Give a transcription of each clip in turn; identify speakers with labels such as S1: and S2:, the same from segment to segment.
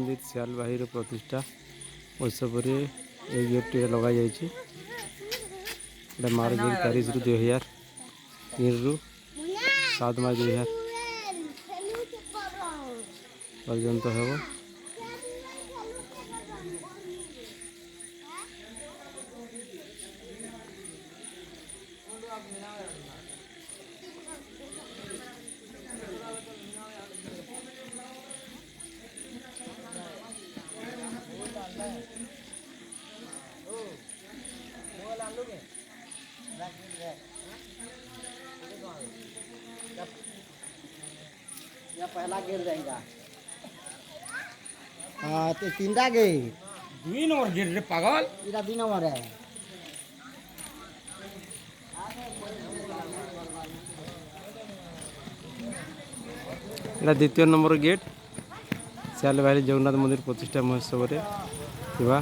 S1: मंदिर सियाल बाहिर प्रतिष्ठा उत्सव गेट लग जाए मार्च 23 रु 2003 रु 7 मार्च 2000 पर्यंत हेब।
S2: पहला गेट रहेगा। हाँ तो तीनटा गेट
S3: 2 नंबर गेट रे पागल।
S2: इधर 2 नंबर है।
S1: एटा द्वितीय नंबर गेट सियाल बाहिर जगन्नाथ मंदिर प्रतिष्ठा महोत्सव थिबा।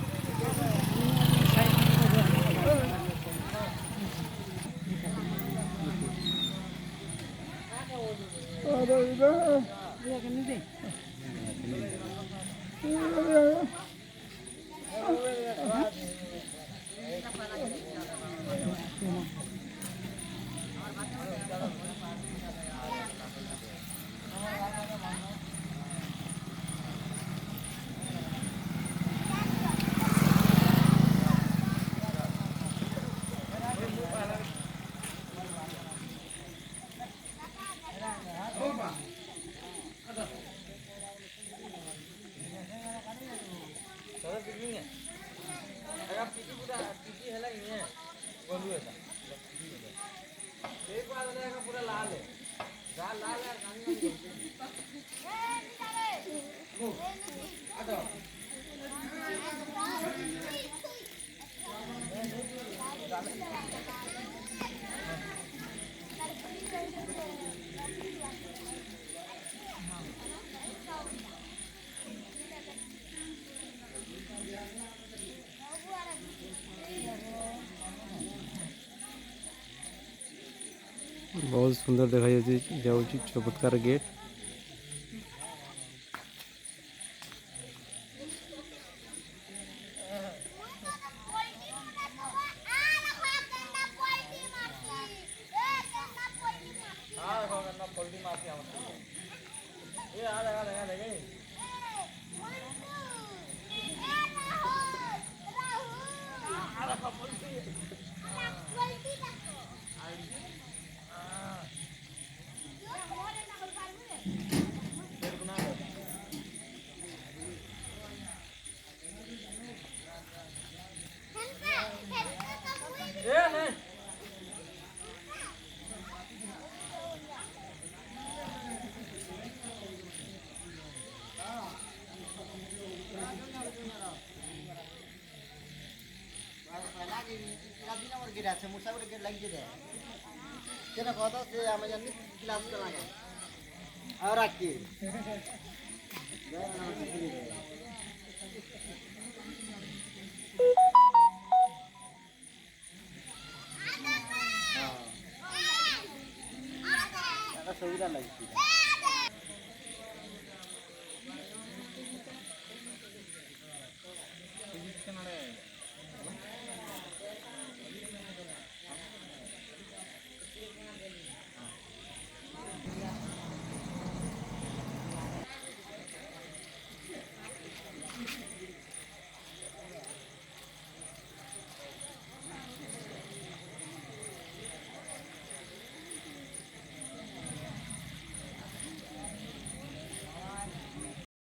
S1: बहुत सुंदर देखा जाऊँगी चमत्कार गेट।
S2: गेट আছে মুসা করে गेट লাগিয়ে দে কেন কথা সে আমি জানি ক্লাস করা না আর কি সুবিধা লাগছে।